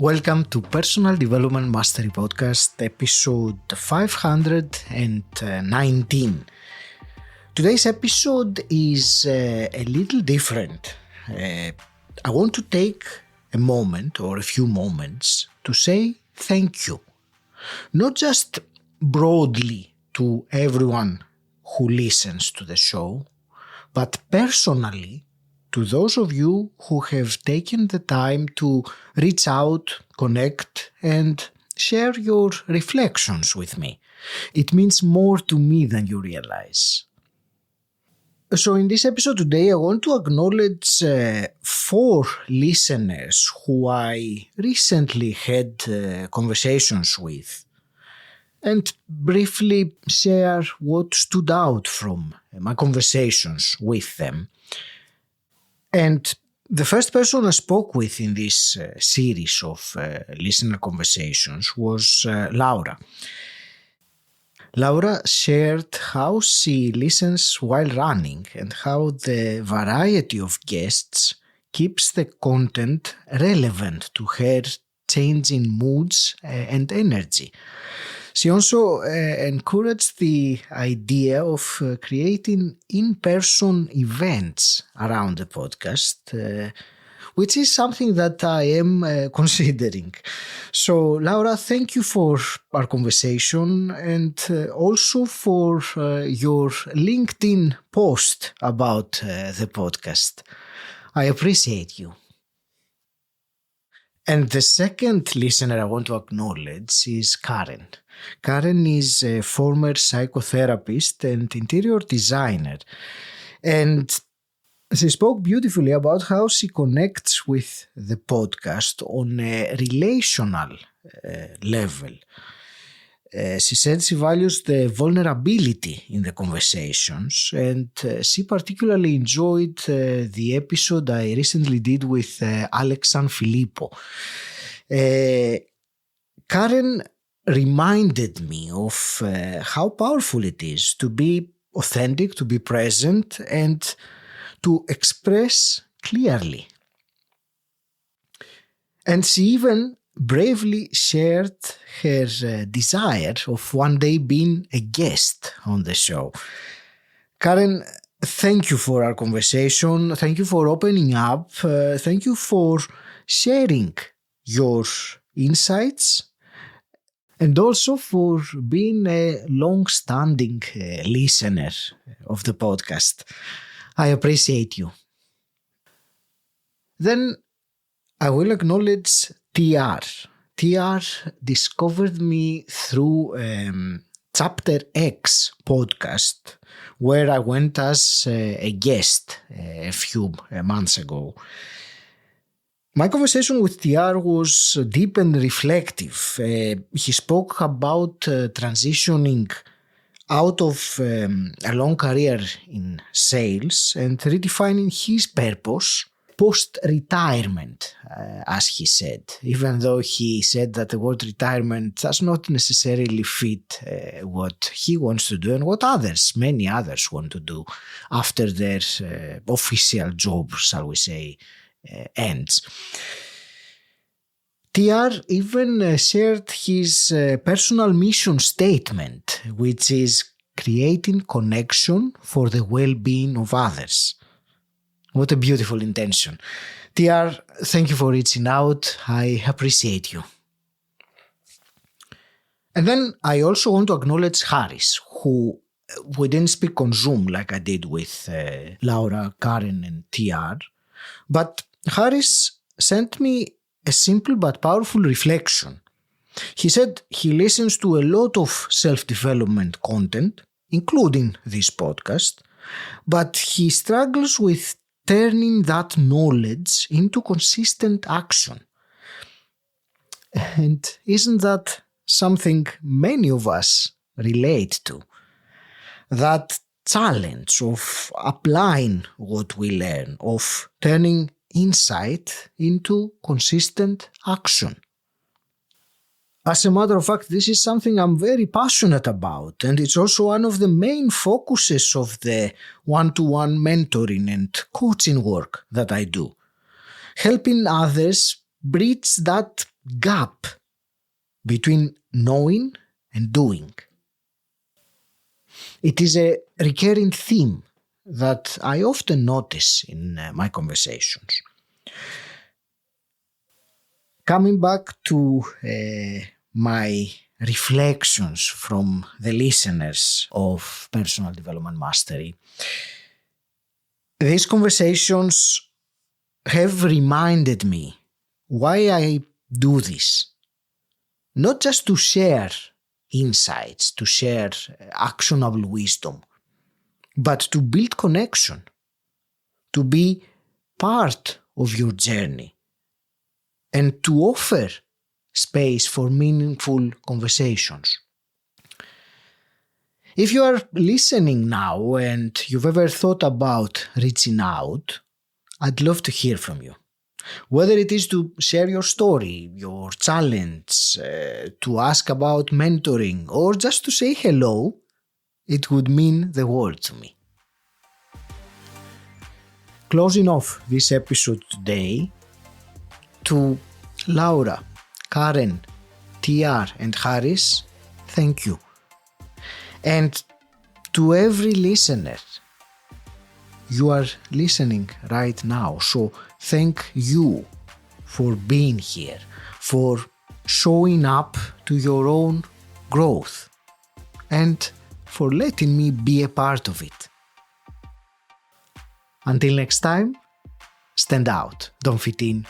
Welcome to Personal Development Mastery Podcast, episode 519. Today's episode is a little different. I want to take a moment or a few moments to say thank you. Not just broadly to everyone who listens to the show, but personally to those of you who have taken the time to reach out, connect, and share your reflections with me. It means more to me than you realize. So in this episode today, I want to acknowledge 4 listeners who I recently had conversations with and briefly share what stood out from my conversations with them. And the first person I spoke with in this series of listener conversations was Laura. Laura shared how she listens while running and how the variety of guests keeps the content relevant to her changing moods and energy. She also encouraged the idea of creating in-person events around the podcast, which is something that I am considering. So, Laura, thank you for our conversation and also for your LinkedIn post about the podcast. I appreciate you. And the second listener I want to acknowledge is Karen. Karen is a former psychotherapist and interior designer, and she spoke beautifully about how she connects with the podcast on a relational level. She said she values the vulnerability in the conversations, and she particularly enjoyed the episode I recently did with Alex Sanfilippo. Karen reminded me of how powerful it is to be authentic, to be present, and to express clearly. And she even bravely shared her desire of one day being a guest on the show. Karen, thank you for our conversation. Thank you for opening up. Thank you for sharing your insights and also for being a long-standing listener of the podcast. I appreciate you. Then I will acknowledge TR. TR discovered me through Chapter X podcast, where I went as a guest a few months ago. My conversation with TR was deep and reflective. He spoke about transitioning out of a long career in sales and redefining his purpose post-retirement, as he said, even though he said that the word retirement does not necessarily fit what he wants to do and what many others want to do after their official job, shall we say, ends. TR even shared his personal mission statement, which is creating connection for the well-being of others. What a beautiful intention. TR, thank you for reaching out. I appreciate you. And then I also want to acknowledge Harris, who we didn't speak on Zoom like I did with Laura, Karen, and TR, but Harris sent me a simple but powerful reflection. He said he listens to a lot of self-development content, including this podcast, but he struggles with turning that knowledge into consistent action. And isn't that something many of us relate to? That challenge of applying what we learn, of turning insight into consistent action. As a matter of fact, this is something I'm very passionate about, and it's also one of the main focuses of the one-to-one mentoring and coaching work that I do. Helping others breach that gap between knowing and doing. It is a recurring theme that I often notice in my conversations. Coming back to my reflections from the listeners of Personal Development Mastery, these conversations have reminded me why I do this. Not just to share insights, to share actionable wisdom, but to build connection, to be part of your journey, and to offer space for meaningful conversations. If you are listening now and you've ever thought about reaching out, I'd love to hear from you. Whether it is to share your story, your challenge, to ask about mentoring, or just to say hello, it would mean the world to me. Closing off this episode today, to Laura, Karen, TR and Harris, thank you. And to every listener, you are listening right now, so thank you for being here, for showing up to your own growth, and for letting me be a part of it. Until next time, stand out, don't fit in.